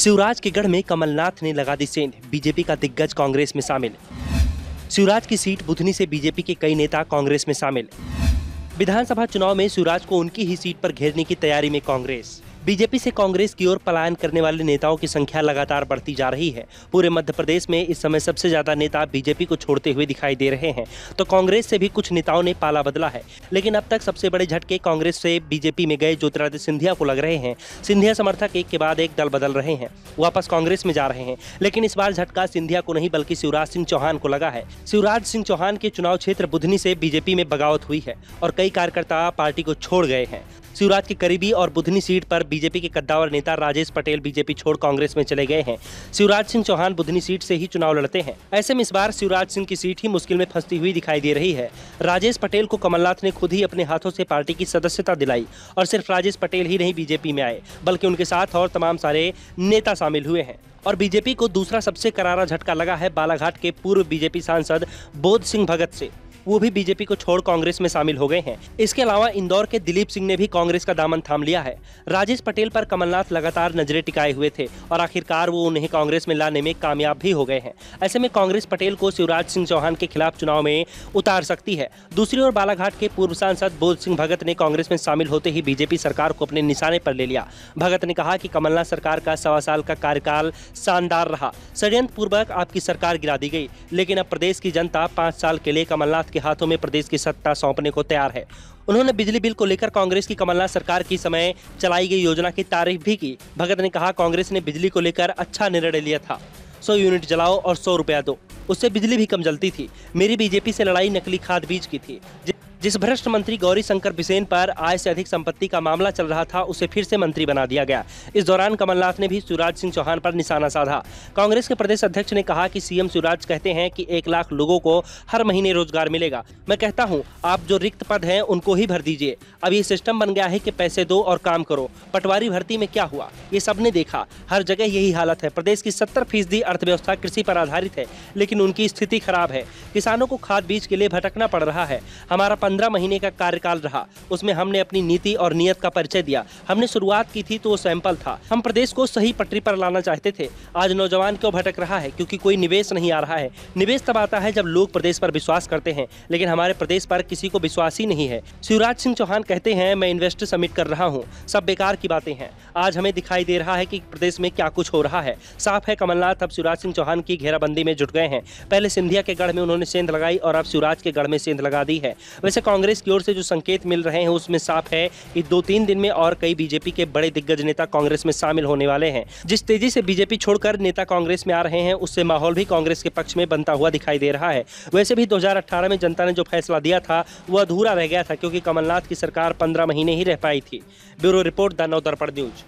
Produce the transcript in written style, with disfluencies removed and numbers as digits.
शिवराज के गढ़ में कमलनाथ ने लगा दी सेंध, बीजेपी का दिग्गज कांग्रेस में शामिल। शिवराज की सीट बुधनी से बीजेपी के कई नेता कांग्रेस में शामिल। विधानसभा चुनाव में शिवराज को उनकी ही सीट पर घेरने की तैयारी में कांग्रेस। बीजेपी से कांग्रेस की ओर पलायन करने वाले नेताओं की संख्या लगातार बढ़ती जा रही है। पूरे मध्य प्रदेश में इस समय सबसे ज्यादा नेता बीजेपी को छोड़ते हुए दिखाई दे रहे हैं, तो कांग्रेस से भी कुछ नेताओं ने पाला बदला है। लेकिन अब तक सबसे बड़े झटके कांग्रेस से बीजेपी में गए ज्योतिरादित्य सिंधिया को लग रहे हैं। सिंधिया समर्थक एक के बाद एक दल बदल रहे हैं, वापस कांग्रेस में जा रहे हैं। लेकिन इस बार झटका सिंधिया को नहीं बल्कि शिवराज सिंह चौहान को लगा है। शिवराज सिंह चौहान के चुनाव क्षेत्र बुधनी से बीजेपी में बगावत हुई है और कई कार्यकर्ता पार्टी को छोड़ गए हैं। शिवराज की करीबी और बुधनी सीट पर बीजेपी के कद्दावर नेता राजेश पटेल बीजेपी छोड़ कांग्रेस में चले गए हैं। शिवराज सिंह चौहान बुधनी सीट से ही चुनाव लड़ते हैं। ऐसे में इस बार शिवराज सिंह की सीट ही मुश्किल में फंसती हुई दिखाई दे रही है। राजेश पटेल को कमलनाथ ने खुद ही अपने हाथों से पार्टी की सदस्यता दिलाई और सिर्फ राजेश पटेल ही नहीं बीजेपी में आए, बल्कि उनके साथ और तमाम सारे नेता शामिल हुए हैं। और बीजेपी को दूसरा सबसे करारा झटका लगा है बालाघाट के पूर्व बीजेपी सांसद बोध सिंह भगत से। वो भी बीजेपी को छोड़ कांग्रेस में शामिल हो गए हैं। इसके अलावा इंदौर के दिलीप सिंह ने भी कांग्रेस का दामन थाम लिया है। राजेश पटेल पर कमलनाथ लगातार नजरें टिकाए हुए थे और आखिरकार वो उन्हें कांग्रेस में लाने में कामयाब भी हो गए हैं। ऐसे में कांग्रेस पटेल को शिवराज सिंह चौहान के खिलाफ चुनाव में उतार सकती है। दूसरी ओर बालाघाट के पूर्व सांसद बोध सिंह भगत ने कांग्रेस में शामिल होते ही बीजेपी सरकार को अपने निशाने पर ले लिया। भगत ने कहा कि कमलनाथ सरकार का 1.25 साल का कार्यकाल शानदार रहा, षड्यंत्र पूर्वक आपकी सरकार गिरा दी गई, लेकिन अब प्रदेश की जनता 5 साल के लिए कमलनाथ के हाथों में प्रदेश की सत्ता सौंपने को तैयार है। उन्होंने बिजली बिल को लेकर कांग्रेस की कमलनाथ सरकार की समय चलाई गई योजना की तारीफ भी की। भगत ने कहा, कांग्रेस ने बिजली को लेकर अच्छा निर्णय लिया था। 100 यूनिट जलाओ और 100 रुपया दो, उससे बिजली भी कम जलती थी। मेरी बीजेपी से लड़ाई नकली खाद बीज की थी। जिस भ्रष्ट मंत्री गौरी शंकर बिसेन पर आय से अधिक संपत्ति का मामला चल रहा था, उसे फिर से मंत्री बना दिया गया। इस दौरान कमलनाथ ने भी शिवराज सिंह चौहान पर निशाना साधा। कांग्रेस के प्रदेश अध्यक्ष ने कहा कि सीएम शिवराज कहते हैं कि 1 लाख लोगों को हर महीने रोजगार मिलेगा। मैं कहता हूं, आप जो रिक्त पद हैं उनको ही भर दीजिए। अब ये सिस्टम बन गया है कि पैसे दो और काम करो। पटवारी भर्ती में क्या हुआ, ये सबने देखा। हर जगह यही हालत है। प्रदेश की 70% अर्थव्यवस्था कृषि पर आधारित है, लेकिन उनकी स्थिति खराब है। किसानों को खाद बीज के लिए भटकना पड़ रहा है। हमारा 15 महीने का कार्यकाल रहा, उसमें हमने अपनी नीति और नियत का परिचय दिया। हमने शुरुआत की थी तो वो सैंपल था। हम प्रदेश को सही पटरी पर लाना चाहते थे। आज नौजवान क्यों भटक रहा है? क्योंकि कोई निवेश नहीं आ रहा है। निवेश तब आता है जब लोग प्रदेश पर विश्वास करते हैं, लेकिन हमारे प्रदेश पर किसी को विश्वास ही नहीं है। शिवराज सिंह चौहान कहते हैं, मैं इन्वेस्टर समिट कर रहा हूँ, सब बेकार की बातें हैं। आज हमें दिखाई दे रहा है कि प्रदेश में क्या कुछ हो रहा है। साफ है, कमलनाथ अब शिवराज सिंह चौहान की घेराबंदी में जुट गए हैं। पहले सिंधिया के गढ़ में उन्होंने सेंध लगाई और अब शिवराज के गढ़ में सेंध लगा दी है। वैसे कांग्रेस की ओर से जो संकेत मिल रहे हैं उसमें साफ है कि 2-3 दिन में और कई बीजेपी के बड़े दिग्गज नेता कांग्रेस में शामिल होने वाले हैं। जिस तेजी से बीजेपी छोड़कर नेता कांग्रेस में आ रहे हैं, उससे माहौल भी कांग्रेस के पक्ष में बनता हुआ दिखाई दे रहा है। वैसे भी 2018 में जनता ने जो फैसला दिया था वह अधूरा रह गया था, क्योंकि कमलनाथ की सरकार 15 महीने ही रह पाई थी। ब्यूरो रिपोर्ट, द नव दर्पण न्यूज।